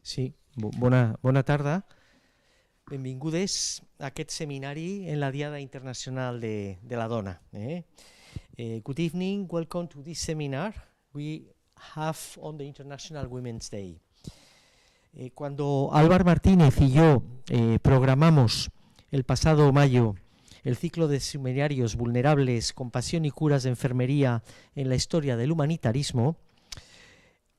Sí, bona tarda. Benvingudes a aquest seminari en la Diada Internacional de la Dona. Good evening, welcome to this seminar we have on the International Women's Day. Cuando Álvaro Martínez y yo programamos el pasado mayo el ciclo de seminarios vulnerables, compasión y curas de enfermería en la historia del humanitarismo,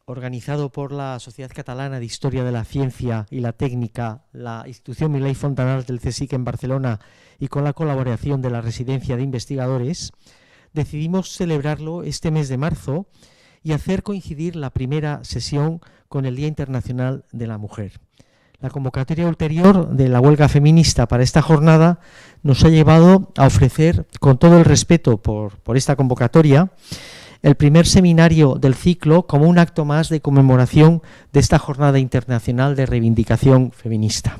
organizado por la Sociedad Catalana de Historia de la Ciencia y la Técnica, la institución Milei Fontanals del CSIC en Barcelona y con la colaboración de la Residencia de Investigadores, decidimos celebrarlo este mes de marzo y hacer coincidir la primera sesión con el Día Internacional de la Mujer. La convocatoria ulterior de la huelga feminista para esta jornada nos ha llevado a ofrecer, con todo el respeto por esta convocatoria, el primer seminario del ciclo como un acto más de conmemoración de esta Jornada Internacional de Reivindicación Feminista.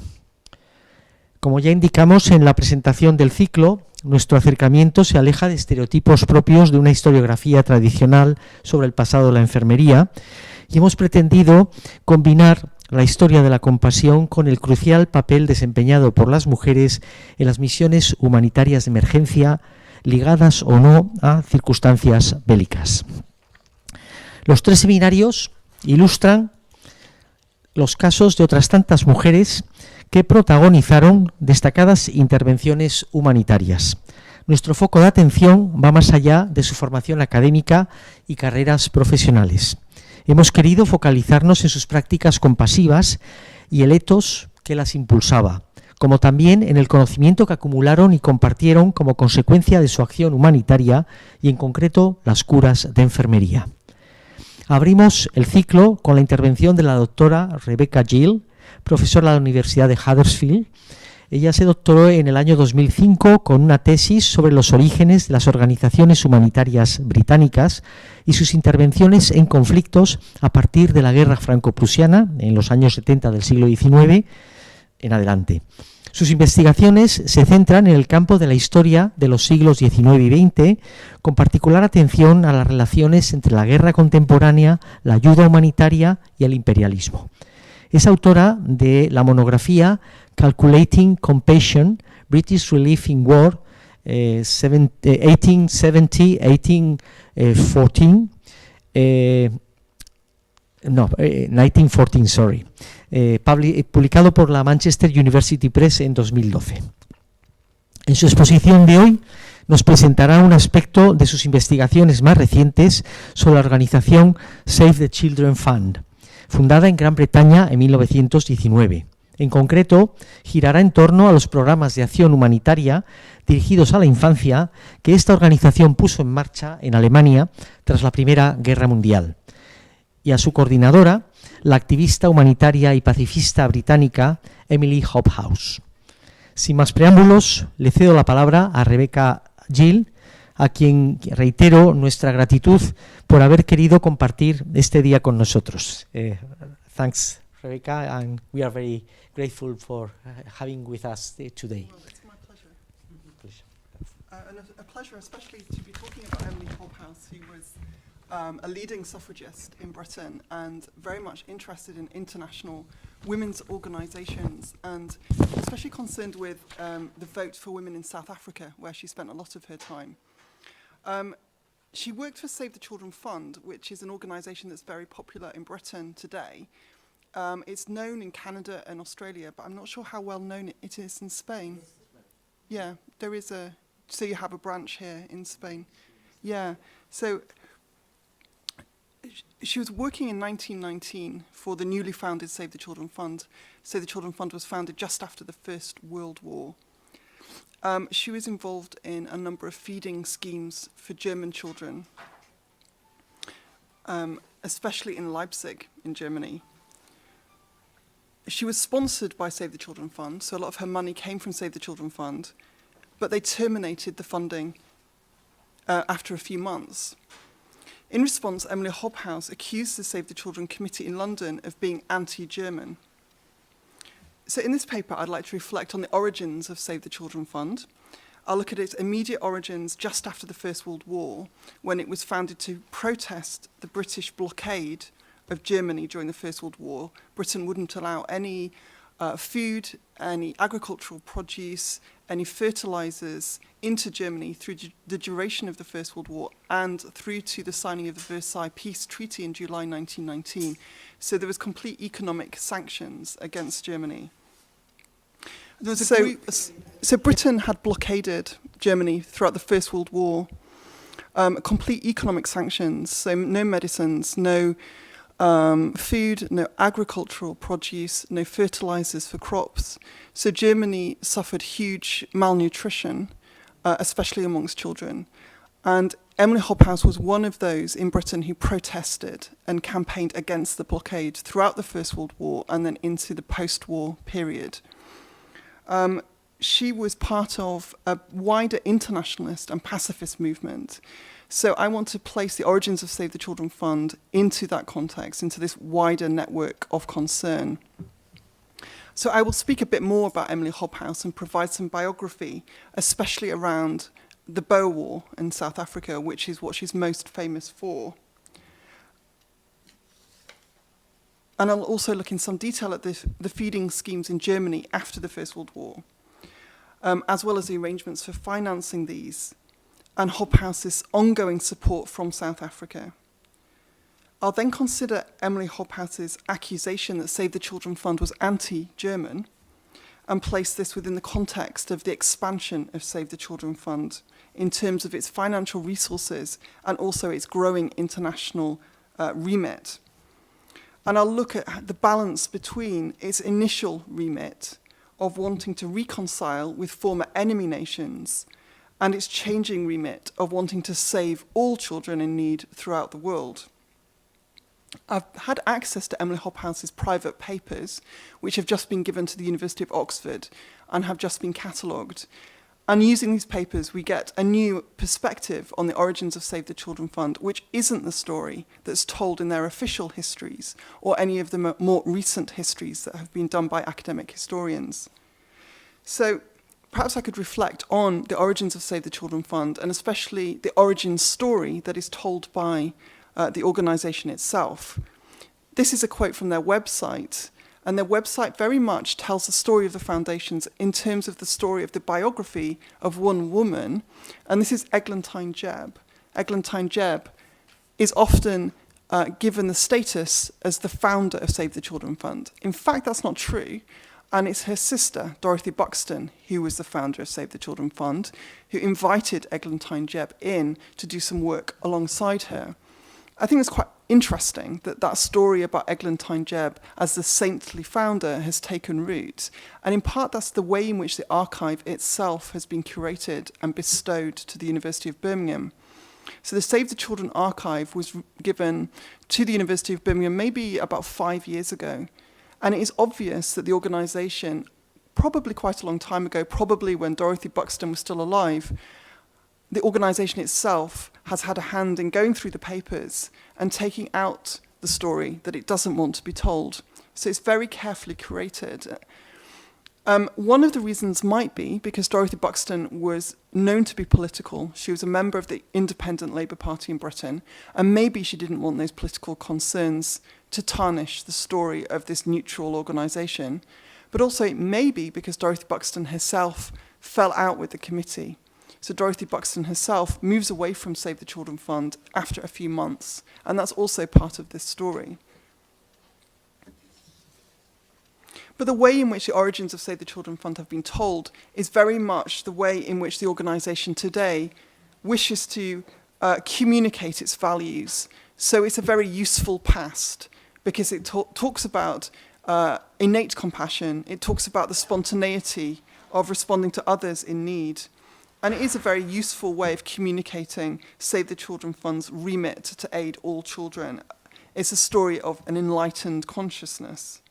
Como ya indicamos en la presentación del ciclo, nuestro acercamiento se aleja de estereotipos propios de una historiografía tradicional sobre el pasado de la enfermería y hemos pretendido combinar la historia de la compasión con el crucial papel desempeñado por las mujeres en las misiones humanitarias de emergencia, ligadas o no a circunstancias bélicas. Los tres seminarios ilustran los casos de otras tantas mujeres que protagonizaron destacadas intervenciones humanitarias. Nuestro foco de atención va más allá de su formación académica y carreras profesionales. Hemos querido focalizarnos en sus prácticas compasivas y el ethos que las impulsaba, como también en el conocimiento que acumularon y compartieron como consecuencia de su acción humanitaria y en concreto las curas de enfermería. Abrimos el ciclo con la intervención de la doctora Rebecca Gill, profesora de la Universidad de Huddersfield. Ella se doctoró en el año 2005 con una tesis sobre los orígenes de las organizaciones humanitarias británicas y sus intervenciones en conflictos a partir de la guerra franco-prusiana en los años 70 del siglo XIX en adelante. Sus investigaciones se centran en el campo de la historia de los siglos XIX y XX, con particular atención a las relaciones entre la guerra contemporánea, la ayuda humanitaria y el imperialismo. Es autora de la monografía Calculating Compassion, British Relief in War, 1914, publicado por la Manchester University Press en 2012. En su exposición de hoy nos presentará un aspecto de sus investigaciones más recientes sobre la organización Save the Children Fund, fundada en Gran Bretaña en 1919. En concreto, girará en torno a los programas de acción humanitaria dirigidos a la infancia que esta organización puso en marcha en Alemania tras la Primera Guerra Mundial, y a su coordinadora, la activista humanitaria y pacifista británica Emily Hobhouse. Sin más preámbulos, le cedo la palabra a Rebecca Gill, a quien reitero nuestra gratitud por haber querido compartir este día con nosotros. Thanks, Rebecca, and we are very grateful for having with us today. Well, it's my pleasure. And a pleasure especially to be talking about Emily Hobhouse, who was a leading suffragist in Britain and very much interested in international women's organisations, and especially concerned with the vote for women in South Africa, where she spent a lot of her time. She worked for Save the Children Fund, which is an organisation that's very popular in Britain today. It's known in Canada and Australia, but I'm not sure how well known it is in Spain. Yeah, there is so you have a branch here in Spain. Yeah, so she was working in 1919 for the newly founded Save the Children Fund. Save the Children Fund was founded just after the First World War. She was involved in a number of feeding schemes for German children, especially in Leipzig in Germany. She was sponsored by Save the Children Fund, so a lot of her money came from Save the Children Fund, but they terminated the funding after a few months. In response, Emily Hobhouse accused the Save the Children Committee in London of being anti-German. So in this paper, I'd like to reflect on the origins of Save the Children Fund. I'll look at its immediate origins just after the First World War, when it was founded to protest the British blockade of Germany during the First World War, Britain wouldn't allow any food, any agricultural produce, any fertilizers into Germany through the duration of the First World War and through to the signing of the Versailles Peace Treaty in July 1919. So there was complete economic sanctions against Germany. So Britain had blockaded Germany throughout the First World War, complete economic sanctions, so no medicines, no food, no agricultural produce, no fertilizers for crops. So Germany suffered huge malnutrition, especially amongst children. And Emily Hobhouse was one of those in Britain who protested and campaigned against the blockade throughout the First World War and then into the post-war period. She was part of a wider internationalist and pacifist movement. So I want to place the origins of Save the Children Fund into that context, into this wider network of concern. So I will speak a bit more about Emily Hobhouse and provide some biography, especially around the Boer War in South Africa, which is what she's most famous for. And I'll also look in some detail at the feeding schemes in Germany after the First World War, as well as the arrangements for financing these, and Hobhouse's ongoing support from South Africa. I'll then consider Emily Hobhouse's accusation that Save the Children Fund was anti-German and place this within the context of the expansion of Save the Children Fund in terms of its financial resources and also its growing international remit. And I'll look at the balance between its initial remit of wanting to reconcile with former enemy nations and its changing remit of wanting to save all children in need throughout the world. I've had access to Emily Hobhouse's private papers, which have just been given to the University of Oxford and have just been catalogued. And using these papers, we get a new perspective on the origins of Save the Children Fund, which isn't the story that's told in their official histories or any of the more recent histories that have been done by academic historians. So perhaps I could reflect on the origins of Save the Children Fund and especially the origin story that is told by the organisation itself. This is a quote from their website, and their website very much tells the story of the foundations in terms of the story of the biography of one woman, and this is Eglantine Jebb. Eglantine Jebb is often given the status as the founder of Save the Children Fund. In fact, that's not true, and it's her sister, Dorothy Buxton, who was the founder of Save the Children Fund, who invited Eglantine Jebb in to do some work alongside her. I think it's quite interesting that that story about Eglantine Jebb as the saintly founder has taken root. And in part, that's the way in which the archive itself has been curated and bestowed to the University of Birmingham. So the Save the Children archive was given to the University of Birmingham maybe about 5 years ago. And it is obvious that the organisation, probably quite a long time ago, probably when Dorothy Buxton was still alive, the organisation itself has had a hand in going through the papers and taking out the story that it doesn't want to be told. So it's very carefully curated. One of the reasons might be because Dorothy Buxton was known to be political. She was a member of the Independent Labour Party in Britain, and maybe she didn't want those political concerns to tarnish the story of this neutral organisation. But also it may be because Dorothy Buxton herself fell out with the committee. So Dorothy Buxton herself moves away from Save the Children Fund after a few months, and that's also part of this story. But the way in which the origins of Save the Children Fund have been told is very much the way in which the organisation today wishes to communicate its values. So it's a very useful past because it talks about innate compassion, it talks about the spontaneity of responding to others in need. And it is a very useful way of communicating Save the Children Fund's remit to aid all children. It's a story of an enlightened consciousness.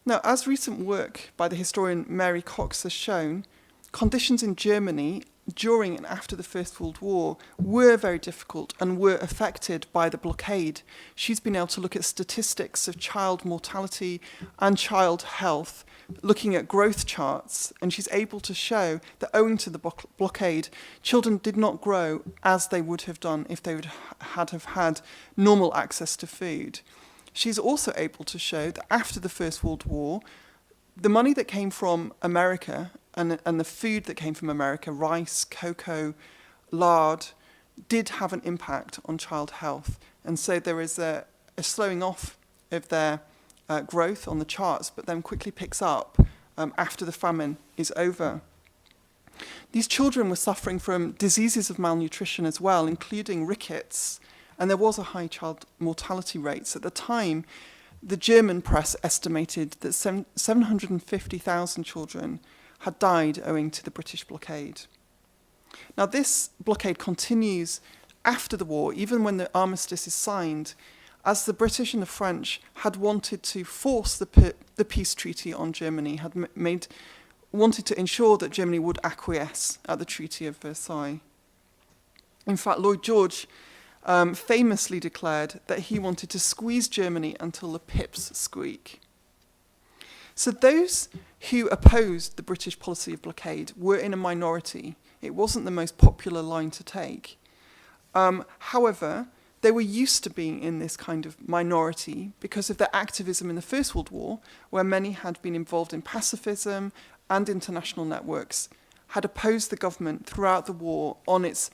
Now, as recent work by the historian Mary Cox has shown, conditions in Germany during and after the First World War were very difficult and were affected by the blockade. She's been able to look at statistics of child mortality and child health, looking at growth charts, and she's able to show that owing to the blockade, children did not grow as they would have done if they would have had normal access to food. She's also able to show that after the First World War, the money that came from America and the food that came from America, rice, cocoa, lard, did have an impact on child health. And so there is a slowing off of their growth on the charts, but then quickly picks up after the famine is over. These children were suffering from diseases of malnutrition as well, including rickets, and there was a high child mortality rate. So at the time, the German press estimated that 750,000 children had died owing to the British blockade. Now, this blockade continues after the war, even when the armistice is signed, as the British and the French had wanted to force the peace treaty on Germany, wanted to ensure that Germany would acquiesce at the Treaty of Versailles. In fact, Lloyd George famously declared that he wanted to squeeze Germany until the pips squeak. So those who opposed the British policy of blockade were in a minority. It wasn't the most popular line to take. However, they were used to being in this kind of minority because of their activism in the First World War, where many had been involved in pacifism and international networks, had opposed the government throughout the war on its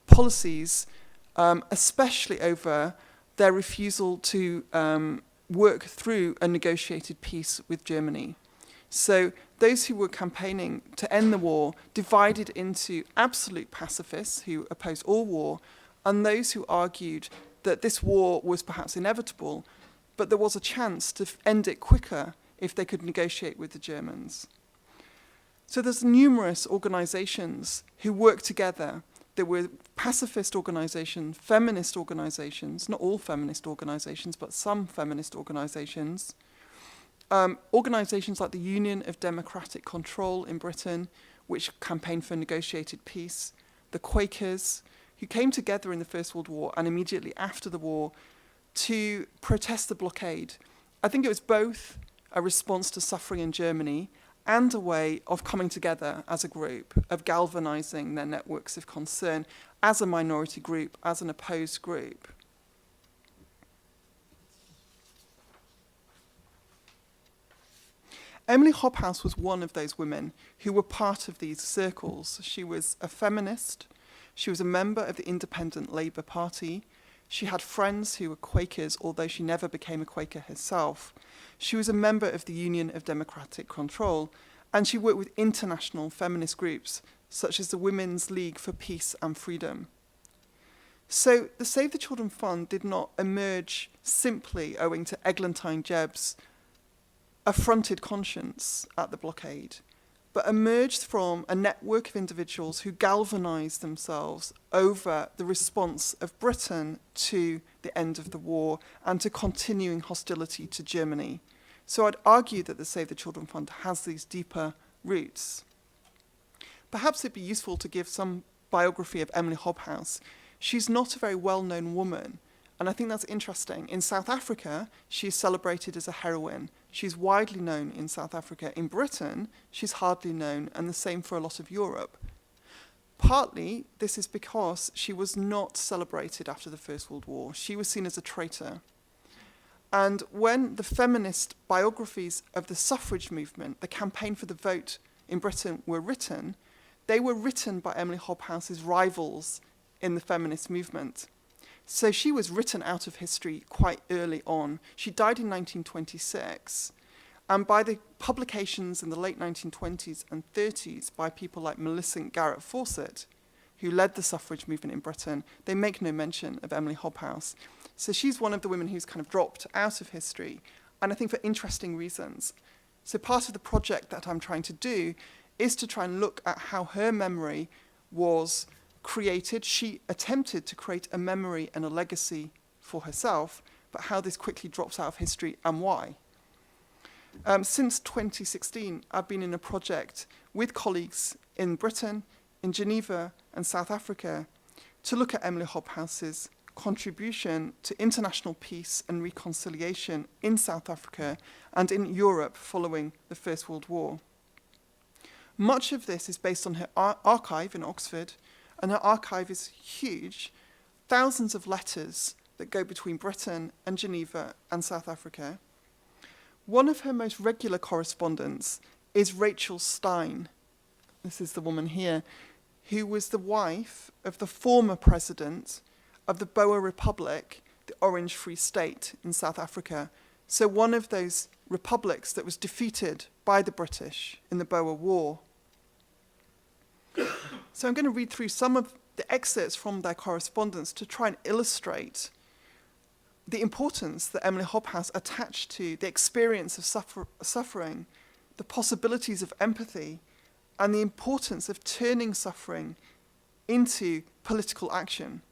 policies, especially over their refusal to work through a negotiated peace with Germany. So those who were campaigning to end the war divided into absolute pacifists who opposed all war, and those who argued that this war was perhaps inevitable, but there was a chance to end it quicker if they could negotiate with the Germans. So there's numerous organizations who work together. There were pacifist organizations, feminist organizations, not all feminist organizations, but some feminist organizations. Organizations like the Union of Democratic Control in Britain, which campaigned for negotiated peace, the Quakers, who came together in the First World War and immediately after the war to protest the blockade. I think it was both a response to suffering in Germany and a way of coming together as a group, of galvanizing their networks of concern as a minority group, as an opposed group. Emily Hobhouse was one of those women who were part of these circles. She was a feminist. She was a member of the Independent Labour Party. She had friends who were Quakers, although she never became a Quaker herself. She was a member of the Union of Democratic Control, and she worked with international feminist groups, such as the Women's League for Peace and Freedom. So the Save the Children Fund did not emerge simply owing to Eglantine Jebb's affronted conscience at the blockade, but emerged from a network of individuals who galvanized themselves over the response of Britain to the end of the war and to continuing hostility to Germany. So I'd argue that the Save the Children Fund has these deeper roots. Perhaps it'd be useful to give some biography of Emily Hobhouse. She's not a very well-known woman, and I think that's interesting. In South Africa, she's celebrated as a heroine. She's widely known in South Africa. In Britain, she's hardly known, and the same for a lot of Europe. Partly, this is because she was not celebrated after the First World War. She was seen as a traitor. And when the feminist biographies of the suffrage movement, the campaign for the vote in Britain, were written, they were written by Emily Hobhouse's rivals in the feminist movement. So she was written out of history quite early on. She died in 1926. And by the publications in the late 1920s and 30s by people like Millicent Garrett Fawcett, who led the suffrage movement in Britain, they make no mention of Emily Hobhouse. So she's one of the women who's kind of dropped out of history, and I think for interesting reasons. So part of the project that I'm trying to do is to try and look at how her memory was created. She attempted to create a memory and a legacy for herself, but how this quickly drops out of history and why. Since 2016, I've been in a project with colleagues in Britain, in Geneva and South Africa to look at Emily Hobhouse's contribution to international peace and reconciliation in South Africa and in Europe following the First World War. Much of this is based on her archive in Oxford, and her archive is huge, thousands of letters that go between Britain and Geneva and South Africa. One of her most regular correspondents is Rachel Stein. This is the woman here, who was the wife of the former president of the Boer Republic, the Orange Free State in South Africa. So one of those republics that was defeated by the British in the Boer War. So I'm going to read through some of the excerpts from their correspondence to try and illustrate the importance that Emily Hobhouse attached to the experience of suffering, the possibilities of empathy, and the importance of turning suffering into political action.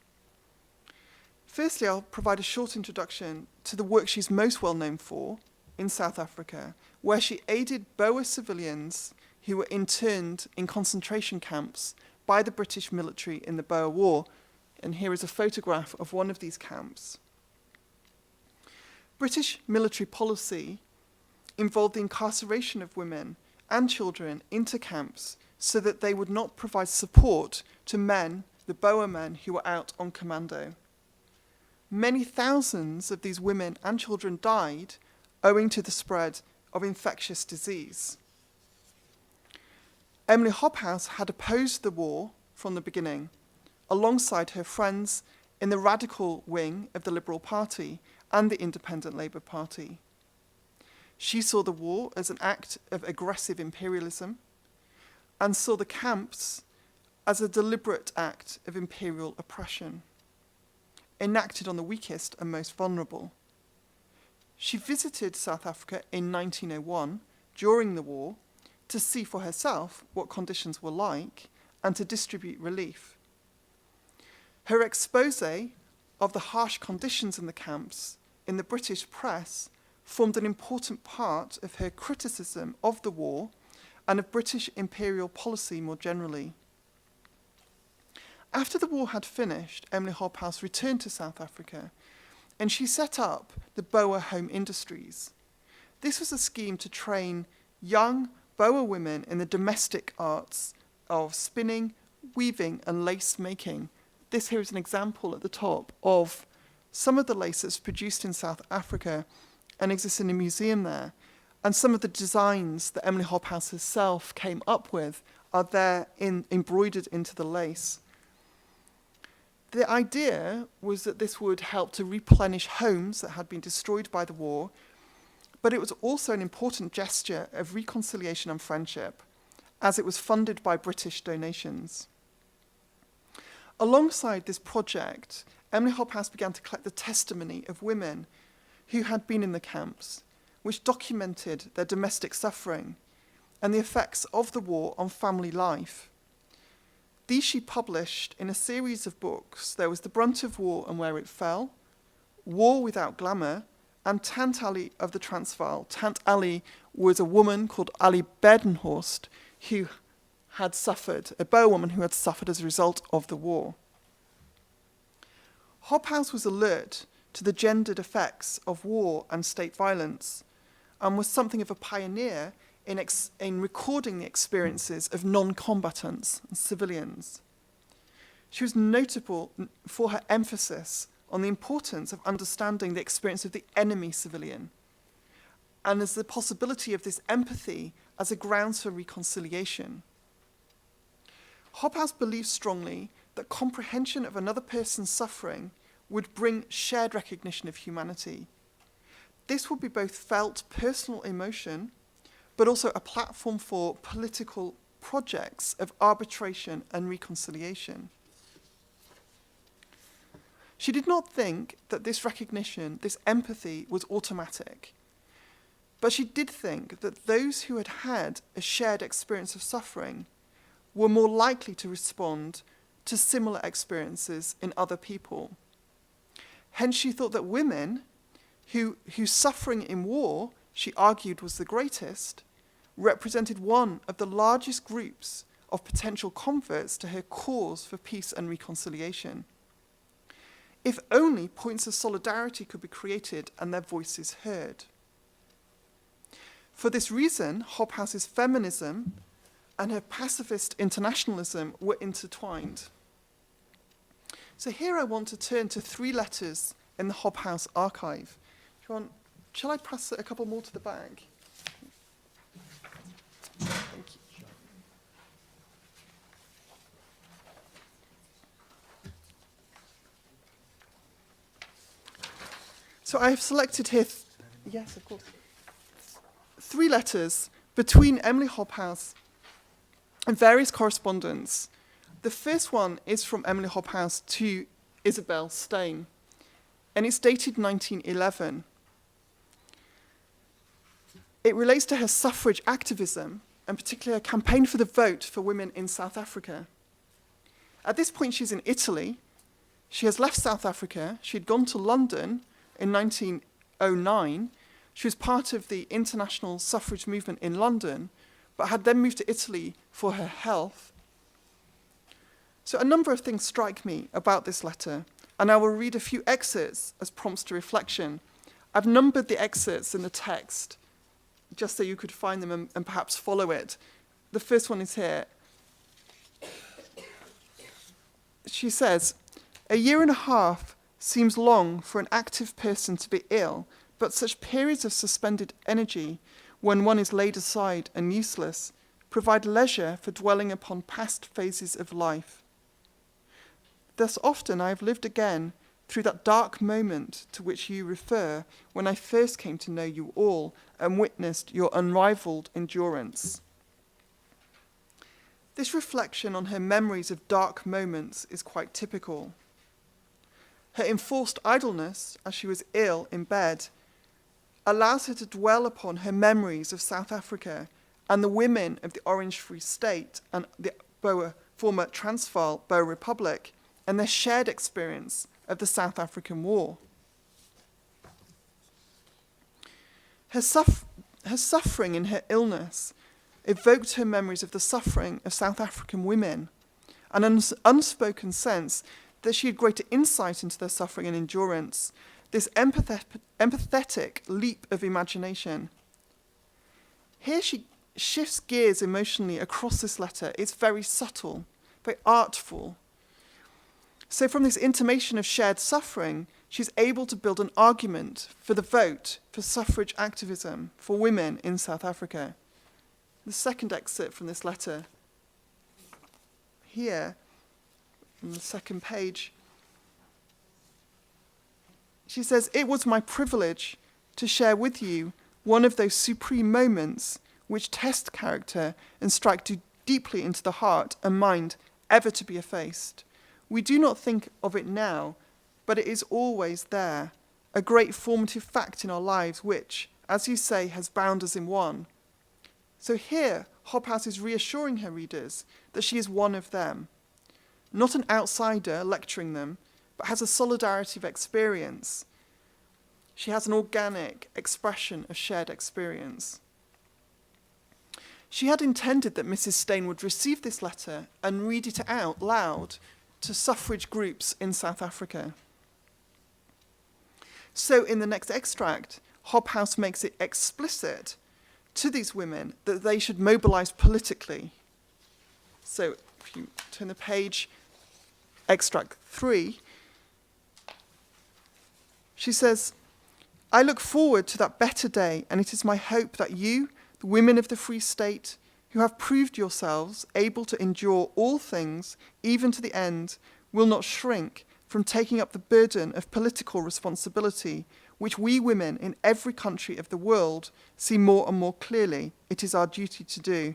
Firstly, I'll provide a short introduction to the work she's most well known for in South Africa, where she aided Boer civilians who were interned in concentration camps by the British military in the Boer War. And here is a photograph of one of these camps. British military policy involved the incarceration of women and children into camps so that they would not provide support to men, the Boer men, who were out on commando. Many thousands of these women and children died owing to the spread of infectious disease. Emily Hobhouse had opposed the war from the beginning, alongside her friends in the radical wing of the Liberal Party and the Independent Labour Party. She saw the war as an act of aggressive imperialism and saw the camps as a deliberate act of imperial oppression, enacted on the weakest and most vulnerable. She visited South Africa in 1901 during the war to see for herself what conditions were like and to distribute relief. Her expose of the harsh conditions in the camps in the British press formed an important part of her criticism of the war and of British imperial policy more generally. After the war had finished, Emily Hobhouse returned to South Africa, and she set up the Boer Home Industries. This was a scheme to train young Boer women in the domestic arts of spinning, weaving, and lace making. This here is an example at the top of some of the lace that's produced in South Africa and exists in a museum there. And some of the designs that Emily Hobhouse herself came up with are there embroidered into the lace. The idea was that this would help to replenish homes that had been destroyed by the war, but it was also an important gesture of reconciliation and friendship, as it was funded by British donations. Alongside this project, Emily Hobhouse began to collect the testimony of women who had been in the camps, which documented their domestic suffering and the effects of the war on family life. These she published in a series of books. There was The Brunt of War and Where It Fell, War Without Glamour, and Tant Ali of the Transvaal. Tant Ali was a woman called Ali Badenhorst who had suffered, a Boer woman who had suffered as a result of the war. Hobhouse was alert to the gendered effects of war and state violence and was something of a pioneer in recording the experiences of non-combatants and civilians. She was notable for her emphasis on the importance of understanding the experience of the enemy civilian and as the possibility of this empathy as a grounds for reconciliation. Hobhouse believed strongly that comprehension of another person's suffering would bring shared recognition of humanity. This would be both felt personal emotion, but also a platform for political projects of arbitration and reconciliation. She did not think that this recognition, this empathy, was automatic, but she did think that those who had had a shared experience of suffering were more likely to respond to similar experiences in other people. Hence, she thought that women, whose suffering in war, she argued was the greatest, represented one of the largest groups of potential converts to her cause for peace and reconciliation. If only points of solidarity could be created and their voices heard. For this reason, Hobhouse's feminism and her pacifist internationalism were intertwined. So here I want to turn to 3 letters in the Hobhouse archive. Shall I pass a couple more to the back? Thank you. So I have selected here, yes, of course, 3 letters between Emily Hobhouse and various correspondents. The first one is from Emily Hobhouse to Isabel Stein, and it's dated 1911. It relates to her suffrage activism, and particularly her campaign for the vote for women in South Africa. At this point, she's in Italy. She has left South Africa. She'd gone to London in 1909. She was part of the international suffrage movement in London, but had then moved to Italy for her health. So a number of things strike me about this letter, and I will read a few excerpts as prompts to reflection. I've numbered the excerpts in the text, just so you could find them and perhaps follow it. The first one is here. She says, "A year and a half seems long for an active person to be ill, but such periods of suspended energy, when one is laid aside and useless, provide leisure for dwelling upon past phases of life. Thus often I have lived again through that dark moment to which you refer, when I first came to know you all and witnessed your unrivaled endurance." This reflection on her memories of dark moments is quite typical. Her enforced idleness, as she was ill in bed, allows her to dwell upon her memories of South Africa and the women of the Orange Free State and the former Transvaal Boer Republic, and their shared experience of the South African War. Her suffering in her illness evoked her memories of the suffering of South African women, an unspoken sense that she had greater insight into their suffering and endurance, this empathetic leap of imagination. Here she shifts gears emotionally across this letter. It's very subtle, very artful. So from this intimation of shared suffering, she's able to build an argument for the vote, for suffrage activism, for women in South Africa. The second excerpt from this letter, here, on the second page, she says, "It was my privilege to share with you one of those supreme moments which test character and strike deeply into the heart and mind, ever to be effaced. We do not think of it now, but it is always there, a great formative fact in our lives which, as you say, has bound us in one." So here, Hobhouse is reassuring her readers that she is one of them, not an outsider lecturing them, but has a solidarity of experience. She has an organic expression of shared experience. She had intended that Mrs. Stein would receive this letter and read it out loud to suffrage groups in South Africa. So in the next extract, Hobhouse makes it explicit to these women that they should mobilize politically. So if you turn the page, extract 3, she says, "I look forward to that better day, and it is my hope that you, the women of the Free State, who have proved yourselves able to endure all things, even to the end, will not shrink from taking up the burden of political responsibility, which we women in every country of the world see more and more clearly it is our duty to do.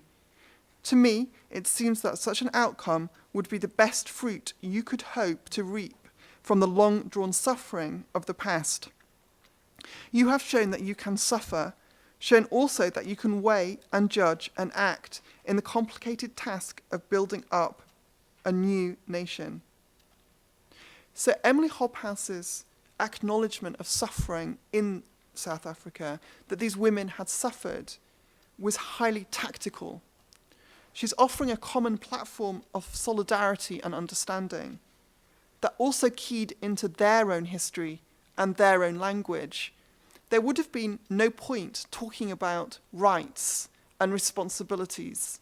To me, it seems that such an outcome would be the best fruit you could hope to reap from the long-drawn suffering of the past. You have shown that you can suffer, shown also that you can weigh and judge and act in the complicated task of building up a new nation." So Emily Hobhouse's acknowledgement of suffering in South Africa, that these women had suffered, was highly tactical. She's offering a common platform of solidarity and understanding that also keyed into their own history and their own language. There would have been no point talking about rights and responsibilities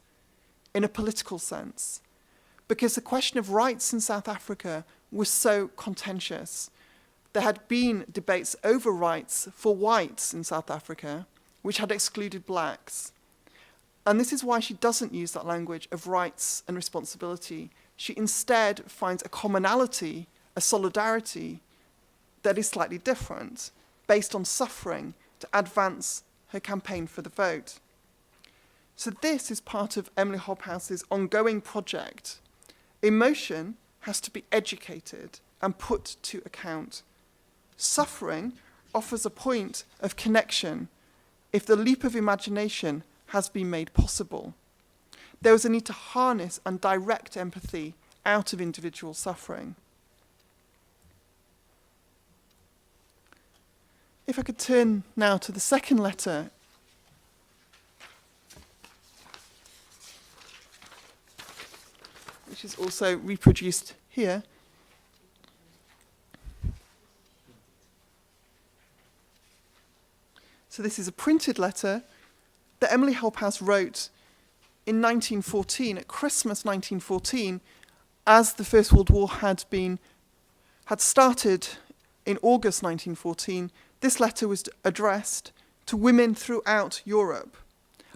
in a political sense, because the question of rights in South Africa was so contentious. There had been debates over rights for whites in South Africa, which had excluded blacks. And this is why she doesn't use that language of rights and responsibility. She instead finds a commonality, a solidarity that is slightly different, based on suffering, to advance her campaign for the vote. So this is part of Emily Hobhouse's ongoing project. Emotion has to be educated and put to account. Suffering offers a point of connection if the leap of imagination has been made possible. There is a need to harness and direct empathy out of individual suffering. If I could turn now to the second letter. Which is also reproduced here. So this is a printed letter that Emily Hobhouse wrote in 1914, at Christmas 1914, as the First World War had started in August 1914. This letter was addressed to women throughout Europe.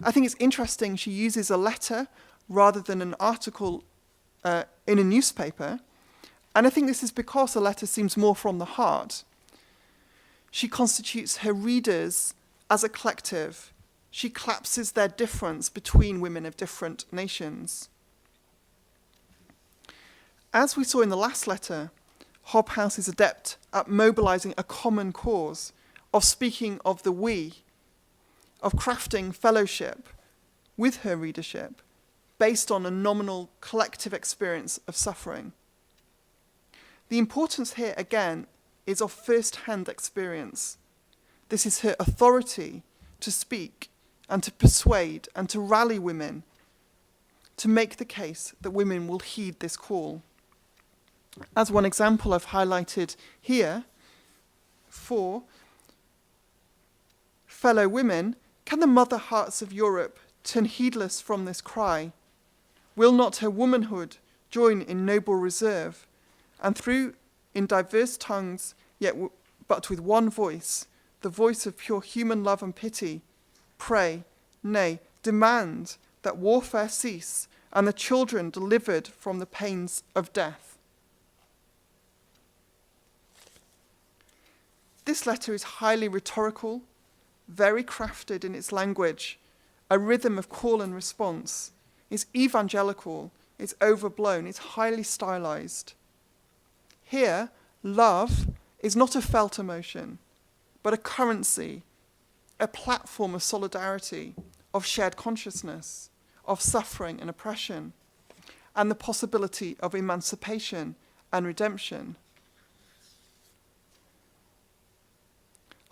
I think it's interesting she uses a letter rather than an article in a newspaper, and I think this is because a letter seems more from the heart. She constitutes her readers as a collective. She collapses their difference between women of different nations. As we saw in the last letter, Hobhouse is adept at mobilizing a common cause, of speaking of the we, of crafting fellowship with her readership based on a nominal collective experience of suffering. The importance here, again, is of first-hand experience. This is her authority to speak and to persuade and to rally women, to make the case that women will heed this call. As one example I've highlighted here, for fellow women, can the mother hearts of Europe turn heedless from this cry? Will not her womanhood join in noble reserve, and through in diverse tongues, but with one voice, the voice of pure human love and pity, pray, nay, demand that warfare cease and the children delivered from the pains of death? This letter is highly rhetorical, very crafted in its language, a rhythm of call and response. It's evangelical, it's overblown, it's highly stylized. Here, love is not a felt emotion, but a currency, a platform of solidarity, of shared consciousness, of suffering and oppression, and the possibility of emancipation and redemption.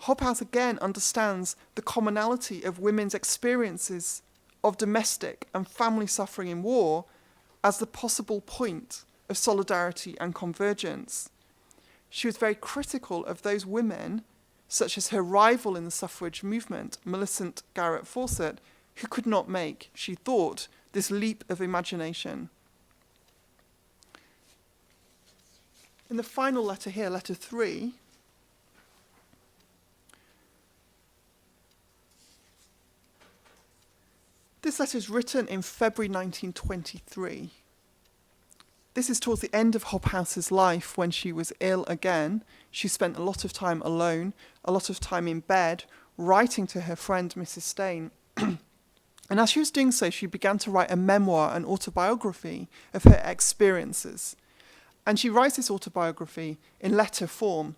Hobhouse again understands the commonality of women's experiences of domestic and family suffering in war as the possible point of solidarity and convergence. She was very critical of those women, such as her rival in the suffrage movement, Millicent Garrett Fawcett, who could not make, she thought, this leap of imagination. In the final letter here, letter 3, this letter is written in February 1923. This is towards the end of Hobhouse's life when she was ill again. She spent a lot of time alone, a lot of time in bed, writing to her friend Mrs. Stein. And as she was doing so, she began to write a memoir, an autobiography of her experiences. And she writes this autobiography in letter form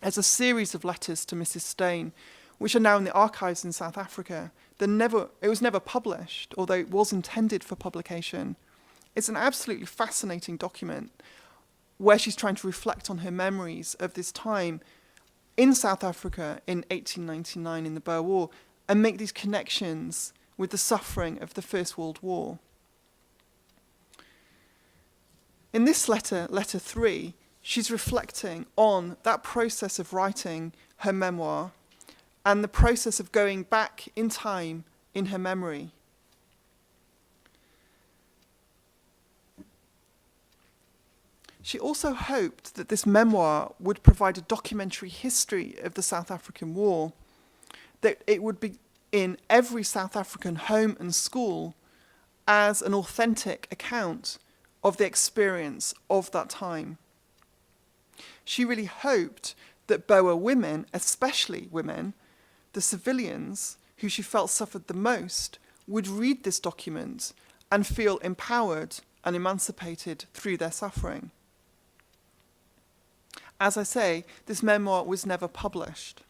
as a series of letters to Mrs. Stein, which are now in the archives in South Africa. It was never published, although it was intended for publication. It's an absolutely fascinating document where she's trying to reflect on her memories of this time in South Africa in 1899 in the Boer War and make these connections with the suffering of the First World War. In this letter, letter 3, she's reflecting on that process of writing her memoir and the process of going back in time in her memory. She also hoped that this memoir would provide a documentary history of the South African War, that it would be in every South African home and school as an authentic account of the experience of that time. She really hoped that Boer women, especially women, the civilians who she felt suffered the most, would read this document and feel empowered and emancipated through their suffering. As I say, this memoir was never published.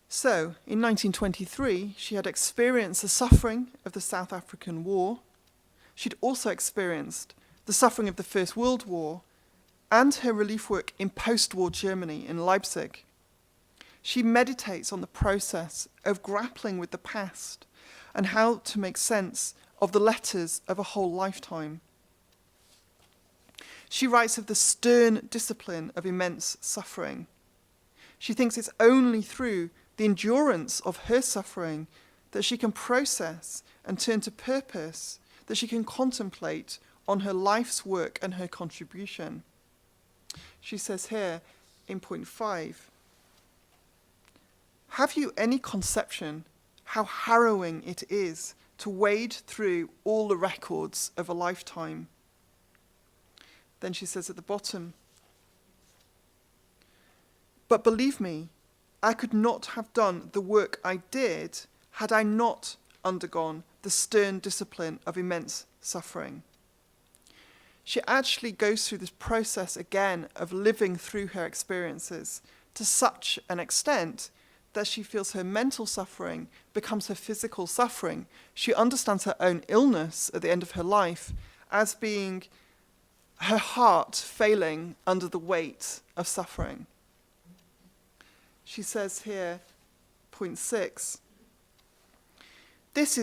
So, in 1923, she had experienced the suffering of the South African War. She'd also experienced the suffering of the First World War and her relief work in post-war Germany in Leipzig. She meditates on the process of grappling with the past and how to make sense of the letters of a whole lifetime. She writes of the stern discipline of immense suffering. She thinks it's only through the endurance of her suffering that she can process and turn to purpose, that she can contemplate on her life's work and her contribution. She says here in point 5, have you any conception how harrowing it is to wade through all the records of a lifetime? Then she says at the bottom, but believe me, I could not have done the work I did had I not undergone the stern discipline of immense suffering. She actually goes through this process again of living through her experiences to such an extent that she feels her mental suffering becomes her physical suffering. She understands her own illness at the end of her life as being her heart failing under the weight of suffering. She says here, point 6, this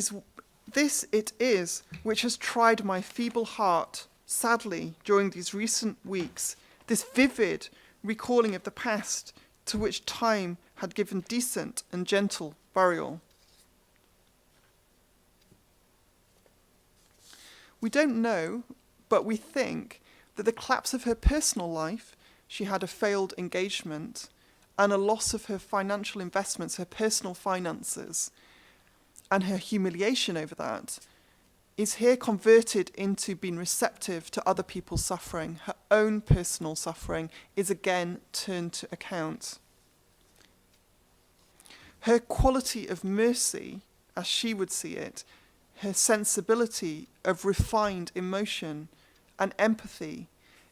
it is which has tried my feeble heart sadly during these recent weeks, this vivid recalling of the past to which time had given decent and gentle burial. We don't know, but we think that the collapse of her personal life, she had a failed engagement, and a loss of her financial investments, her personal finances, and her humiliation over that, is here converted into being receptive to other people's suffering. Her own personal suffering is again turned to account. Her quality of mercy, as she would see it, her sensibility of refined emotion and empathy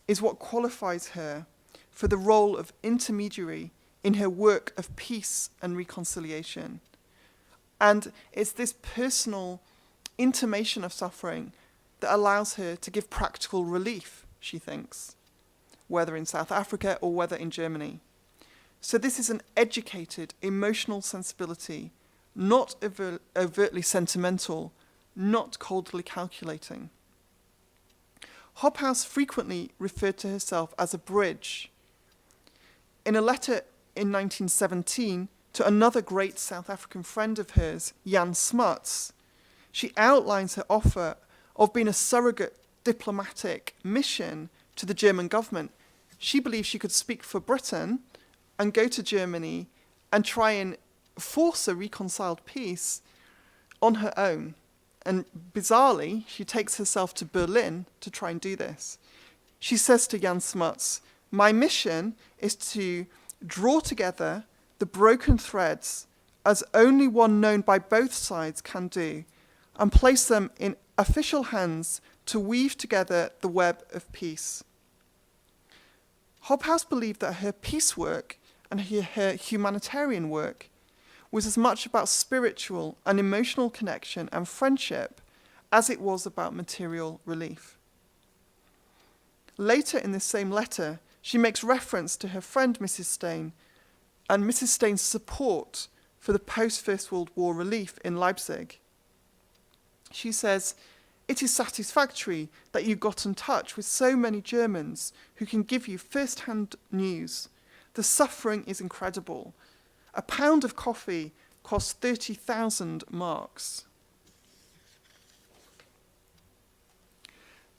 is what qualifies her for the role of intermediary in her work of peace and reconciliation. And it's this personal intimation of suffering that allows her to give practical relief, she thinks, whether in South Africa or whether in Germany. So this is an educated, emotional sensibility, not overtly sentimental, not coldly calculating. Hobhouse frequently referred to herself as a bridge. In a letter in 1917 to another great South African friend of hers, Jan Smuts, she outlines her offer of being a surrogate diplomatic mission to the German government. She believed she could speak for Britain and go to Germany and try and force a reconciled peace on her own. And bizarrely, she takes herself to Berlin to try and do this. She says to Jan Smuts, my mission is to draw together the broken threads as only one known by both sides can do, and place them in official hands to weave together the web of peace. Hobhouse believed that her peace work and her humanitarian work was as much about spiritual and emotional connection and friendship as it was about material relief. Later in this same letter, she makes reference to her friend Mrs. Steyn and Mrs. Steyn's support for the post-First World War relief in Leipzig. She says, It is satisfactory that you got in touch with so many Germans who can give you first-hand news. The suffering is incredible. A pound of coffee costs 30,000 marks.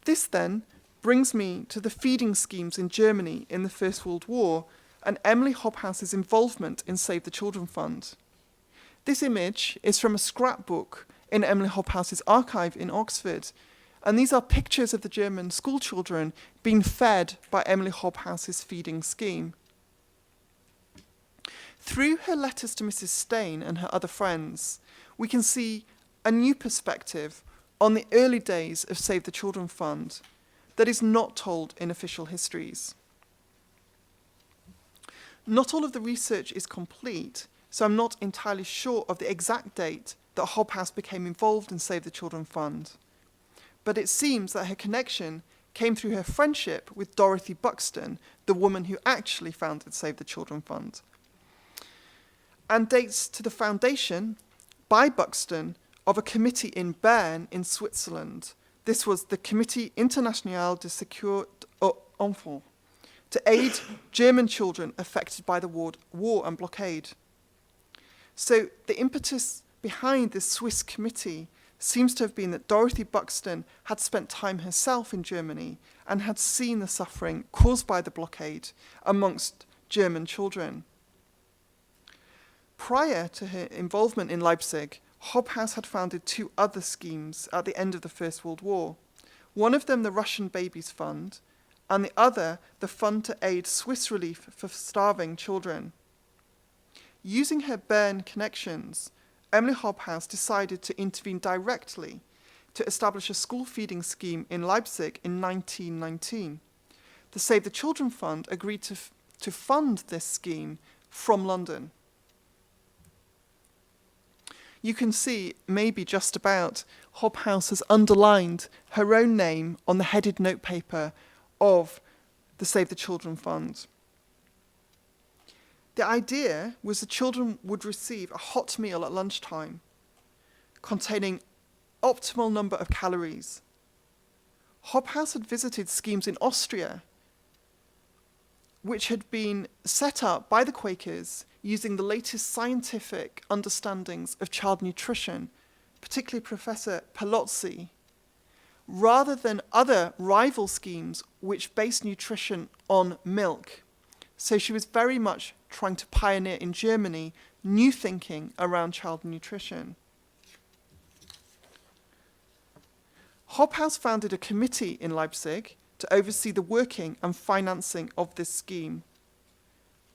This then brings me to the feeding schemes in Germany in the First World War and Emily Hobhouse's involvement in Save the Children Fund. This image is from a scrapbook in Emily Hobhouse's archive in Oxford, and these are pictures of the German school children being fed by Emily Hobhouse's feeding scheme. Through her letters to Mrs. Stein and her other friends, we can see a new perspective on the early days of Save the Children Fund that is not told in official histories. Not all of the research is complete, so I'm not entirely sure of the exact date that Hobhouse became involved in Save the Children Fund. But it seems that her connection came through her friendship with Dorothy Buxton, the woman who actually founded Save the Children Fund, and dates to the foundation by Buxton of a committee in Bern in Switzerland. This was the Comité International de Secours aux Enfants, to aid German children affected by the war and blockade. So the impetus behind this Swiss committee seems to have been that Dorothy Buxton had spent time herself in Germany and had seen the suffering caused by the blockade amongst German children. Prior to her involvement in Leipzig, Hobhouse had founded two other schemes at the end of the First World War. One of them the Russian Babies Fund, and the other the Fund to Aid Swiss Relief for Starving Children. Using her Bern connections, Emily Hobhouse decided to intervene directly to establish a school feeding scheme in Leipzig in 1919. The Save the Children Fund agreed to fund this scheme from London. You can see, maybe just about, Hobhouse has underlined her own name on the headed notepaper of the Save the Children Fund. The idea was the children would receive a hot meal at lunchtime containing optimal number of calories. Hobhouse had visited schemes in Austria which had been set up by the Quakers using the latest scientific understandings of child nutrition, particularly Professor Palozzi, rather than other rival schemes which based nutrition on milk. So she was very much trying to pioneer in Germany new thinking around child nutrition. Hobhouse founded a committee in Leipzig to oversee the working and financing of this scheme.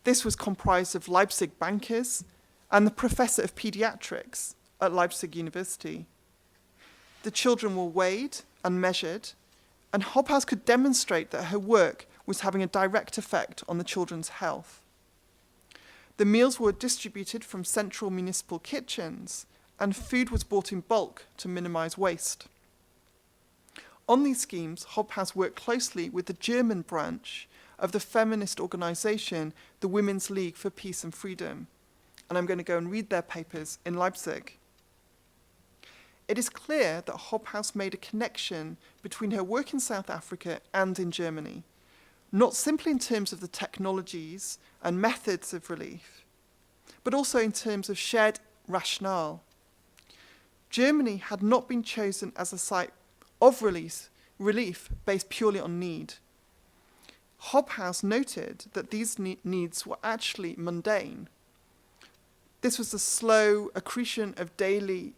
This was comprised of Leipzig bankers and the professor of pediatrics at Leipzig University. The children were weighed and measured, and Hobhouse could demonstrate that her work was having a direct effect on the children's health. The meals were distributed from central municipal kitchens, and food was bought in bulk to minimize waste. On these schemes, Hobhouse worked closely with the German branch of the feminist organization, the Women's League for Peace and Freedom. And I'm going to go and read their papers in Leipzig. It is clear that Hobhouse made a connection between her work in South Africa and in Germany, not simply in terms of the technologies and methods of relief, but also in terms of shared rationale. Germany had not been chosen as a site of relief based purely on need. Hobhouse noted that these needs were actually mundane. This was the slow accretion of daily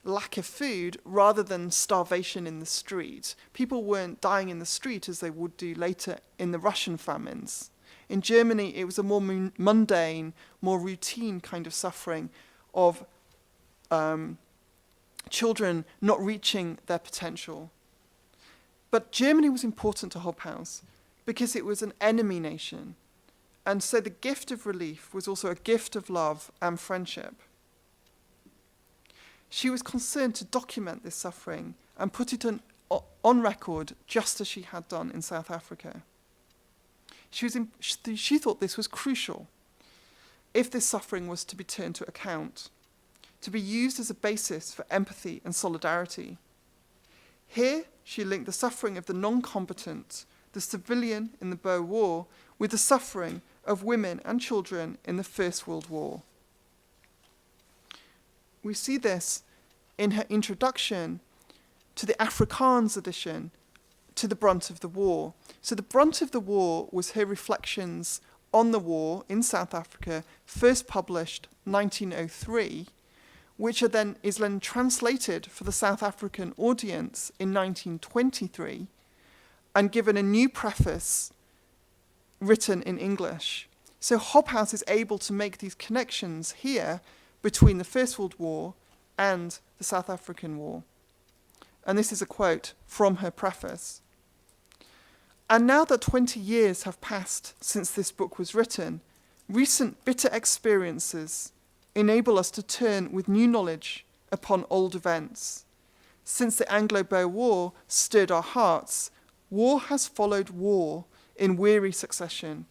lack of food rather than starvation in the street. People weren't dying in the street as they would do later in the Russian famines. In Germany, it was a more mundane, more routine kind of suffering of children not reaching their potential. But Germany was important to Hobhouse because it was an enemy nation. And so the gift of relief was also a gift of love and friendship. She was concerned to document this suffering and put it on record just as she had done in South Africa. She thought this was crucial if this suffering was to be turned to account, to be used as a basis for empathy and solidarity. Here, she linked the suffering of the non-combatant, the civilian in the Boer War, with the suffering of women and children in the First World War. We see this in her introduction to the Afrikaans edition, to The Brunt of the War. So The Brunt of the War was her reflections on the war in South Africa, first published 1903, which is then translated for the South African audience in 1923 and given a new preface written in English. So Hobhouse is able to make these connections here between the First World War and the South African War. And this is a quote from her preface. And now that 20 years have passed since this book was written, recent bitter experiences enable us to turn with new knowledge upon old events. Since the Anglo-Boer War stirred our hearts, war has followed war in weary succession,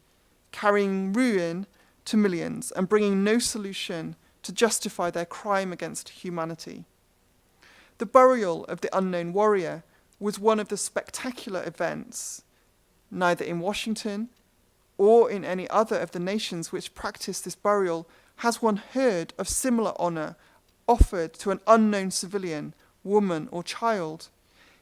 carrying ruin to millions and bringing no solution to justify their crime against humanity. The burial of the unknown warrior was one of the spectacular events. Neither in Washington or in any other of the nations which practice this burial has one heard of similar honour offered to an unknown civilian, woman or child.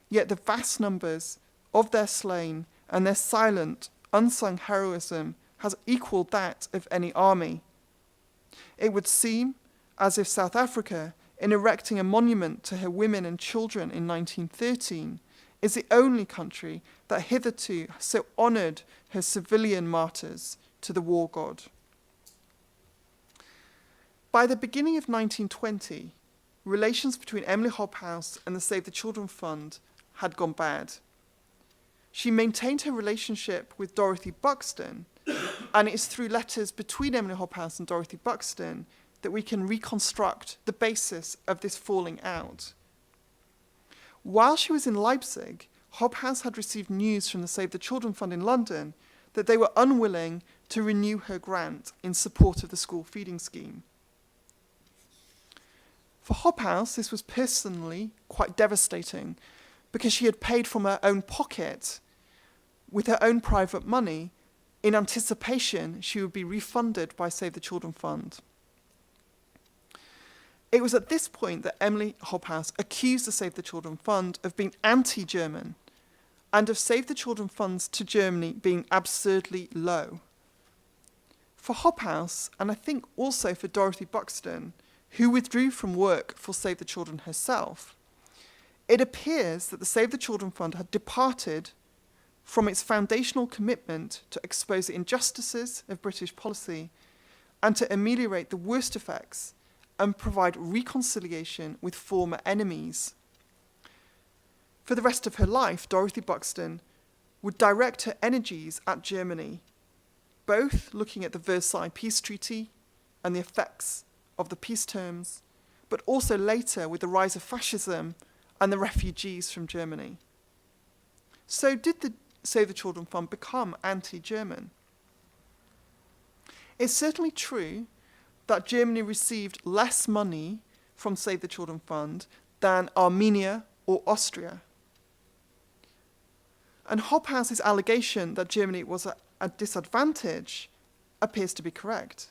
Yet the vast numbers of their slain and their silent, unsung heroism has equalled that of any army. It would seem as if South Africa, in erecting a monument to her women and children in 1913, is the only country that hitherto so honoured her civilian martyrs to the war god. By the beginning of 1920, relations between Emily Hobhouse and the Save the Children Fund had gone bad. She maintained her relationship with Dorothy Buxton, and it is through letters between Emily Hobhouse and Dorothy Buxton that we can reconstruct the basis of this falling out. While she was in Leipzig, Hobhouse had received news from the Save the Children Fund in London that they were unwilling to renew her grant in support of the school feeding scheme. For Hobhouse, this was personally quite devastating because she had paid from her own pocket with her own private money in anticipation she would be refunded by Save the Children Fund. It was at this point that Emily Hobhouse accused the Save the Children Fund of being anti-German and of Save the Children funds to Germany being absurdly low. For Hobhouse, and I think also for Dorothy Buxton, who withdrew from work for Save the Children herself, it appears that the Save the Children Fund had departed from its foundational commitment to expose the injustices of British policy and to ameliorate the worst effects and provide reconciliation with former enemies. For the rest of her life, Dorothy Buxton would direct her energies at Germany, both looking at the Versailles Peace Treaty and the effects of the peace terms, but also later with the rise of fascism and the refugees from Germany. So did the Save the Children Fund become anti-German? It's certainly true that Germany received less money from Save the Children Fund than Armenia or Austria. And Hobhouse's allegation that Germany was at a disadvantage appears to be correct.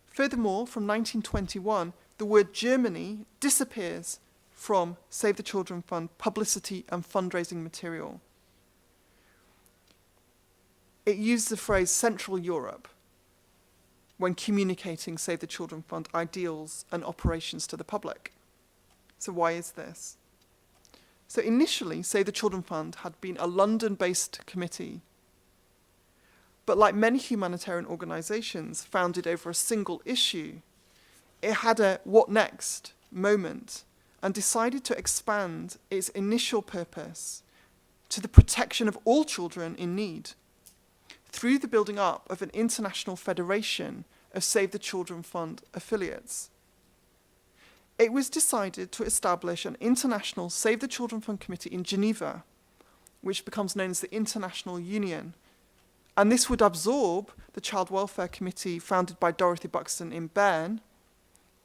Furthermore, from 1921, the word Germany disappears from Save the Children Fund publicity and fundraising material. It used the phrase Central Europe when communicating Save the Children Fund ideals and operations to the public. So why is this? So initially, Save the Children Fund had been a London-based committee, but like many humanitarian organisations founded over a single issue, it had a what next moment and decided to expand its initial purpose to the protection of all children in need through the building up of an international federation of Save the Children Fund affiliates. It was decided to establish an international Save the Children Fund committee in Geneva, which becomes known as the International Union, and this would absorb the Child Welfare Committee founded by Dorothy Buxton in Bern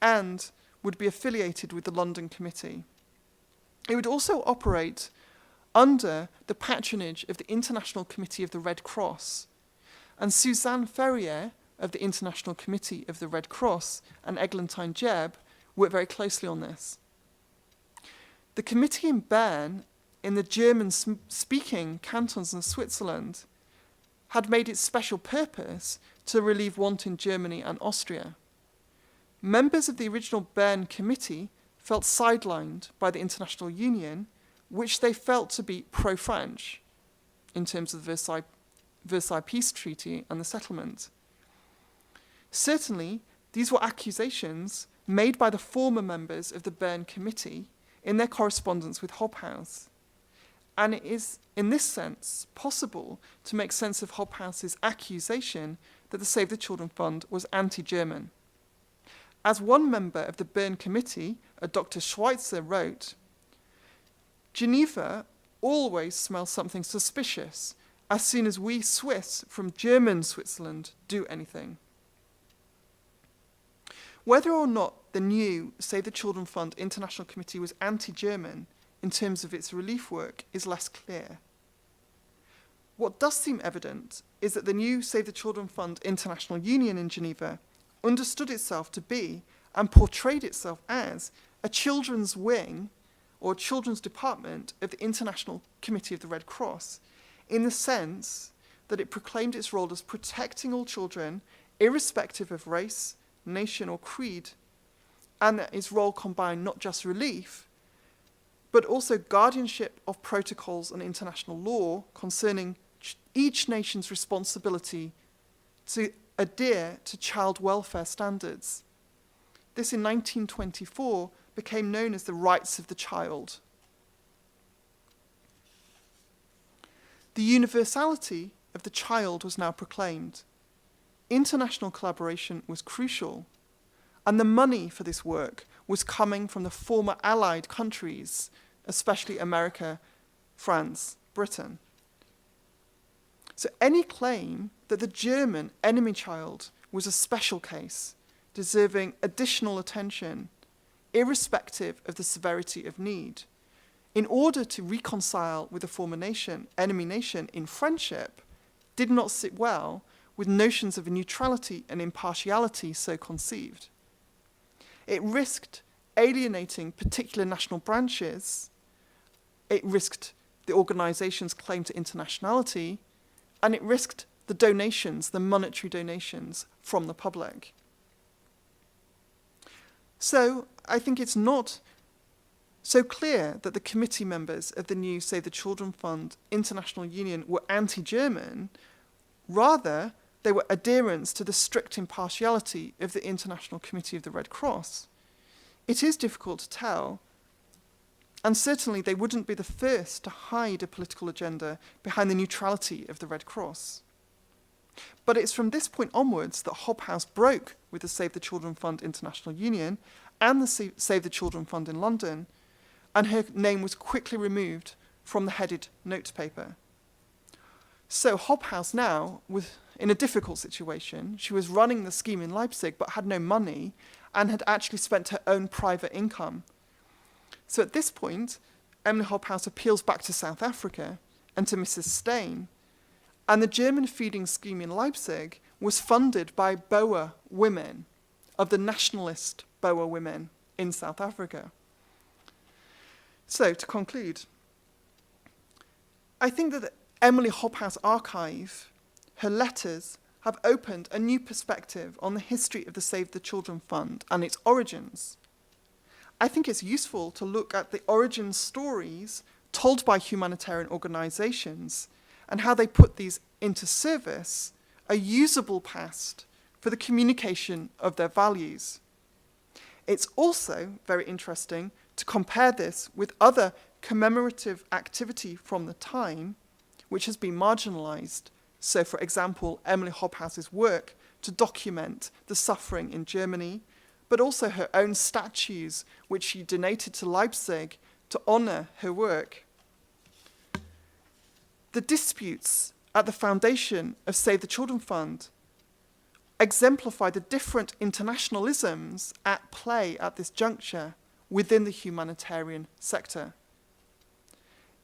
and would be affiliated with the London Committee. It would also operate under the patronage of the International Committee of the Red Cross. And Suzanne Ferrier of the International Committee of the Red Cross and Eglantine Jebb worked very closely on this. The committee in Bern, in the German-speaking cantons of Switzerland, had made its special purpose to relieve want in Germany and Austria. Members of the original Bern Committee felt sidelined by the International Union, which they felt to be pro-French in terms of the Versailles Peace Treaty and the settlement. Certainly, these were accusations made by the former members of the Bern Committee in their correspondence with Hobhouse. And it is, in this sense, possible to make sense of Hobhouse's accusation that the Save the Children Fund was anti-German. As one member of the Bern Committee, a Dr. Schweitzer, wrote, "Geneva always smells something suspicious as soon as we Swiss from German Switzerland do anything." Whether or not the new Save the Children Fund International Committee was anti-German in terms of its relief work is less clear. What does seem evident is that the new Save the Children Fund International Union in Geneva understood itself to be and portrayed itself as a children's wing or children's department of the International Committee of the Red Cross, in the sense that it proclaimed its role as protecting all children, irrespective of race, nation, or creed, and that its role combined not just relief, but also guardianship of protocols and international law concerning each nation's responsibility to adhere to child welfare standards. This, in 1924, became known as the rights of the child. The universality of the child was now proclaimed. International collaboration was crucial, and the money for this work was coming from the former Allied countries, especially America, France, Britain. So any claim that the German enemy child was a special case, deserving additional attention, irrespective of the severity of need, in order to reconcile with the former nation, enemy nation, in friendship, did not sit well with notions of neutrality and impartiality so conceived. It risked alienating particular national branches, it risked the organization's claim to internationality, and it risked the donations, the monetary donations from the public. So I think it's not so clear that the committee members of the new Save the Children Fund International Union were anti-German. Rather, they were adherents to the strict impartiality of the International Committee of the Red Cross. It is difficult to tell, and certainly they wouldn't be the first to hide a political agenda behind the neutrality of the Red Cross. But it's from this point onwards that Hobhouse broke with the Save the Children Fund International Union and the Save the Children Fund in London, and her name was quickly removed from the headed note paper. So Hobhouse now was in a difficult situation. She was running the scheme in Leipzig but had no money and had actually spent her own private income. So at this point, Emily Hobhouse appeals back to South Africa and to Mrs. Stein, and the German feeding scheme in Leipzig was funded by Boer women, of the nationalist Boer women in South Africa. So to conclude, I think that the Emily Hobhouse archive, her letters, have opened a new perspective on the history of the Save the Children Fund and its origins. I think it's useful to look at the origin stories told by humanitarian organizations and how they put these into service, a usable past for the communication of their values. It's also very interesting to compare this with other commemorative activity from the time, which has been marginalized. So, for example, Emily Hobhouse's work to document the suffering in Germany, but also her own statues, which she donated to Leipzig to honor her work. The disputes at the foundation of Save the Children Fund exemplify the different internationalisms at play at this juncture within the humanitarian sector.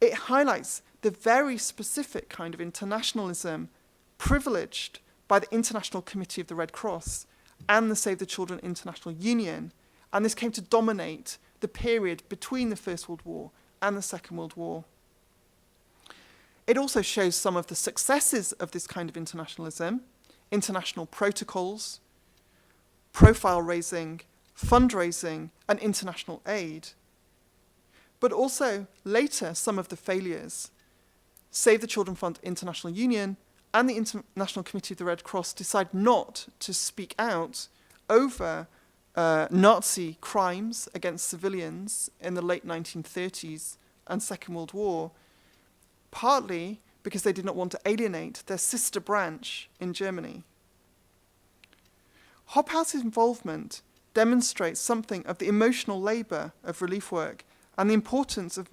it highlights the very specific kind of internationalism privileged by the International Committee of the Red Cross and the Save the Children International Union, and this came to dominate the period between the First World War and the Second World War. It also shows some of the successes of this kind of internationalism: international protocols, profile raising, fundraising, and international aid. But also, later, some of the failures. Save the Children Fund International Union and the International Committee of the Red Cross decide not to speak out over Nazi crimes against civilians in the late 1930s and Second World War, partly because they did not want to alienate their sister branch in Germany. Hobhouse's involvement demonstrates something of the emotional labour of relief work and the importance and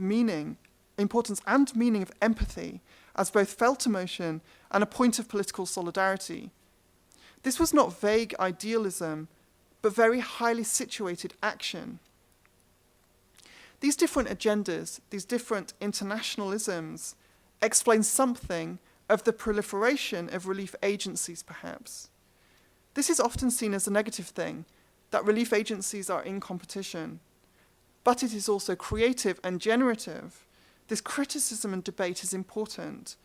meaning of empathy as both felt emotion and a point of political solidarity. This was not vague idealism, but very highly situated action. These different agendas, these different internationalisms, explain something of the proliferation of relief agencies, perhaps. This is often seen as a negative thing, that relief agencies are in competition. But it is also creative and generative. This criticism and debate is important.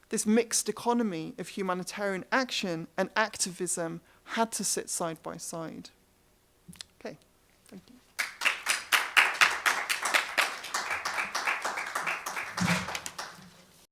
This mixed economy of humanitarian action and activism had to sit side by side.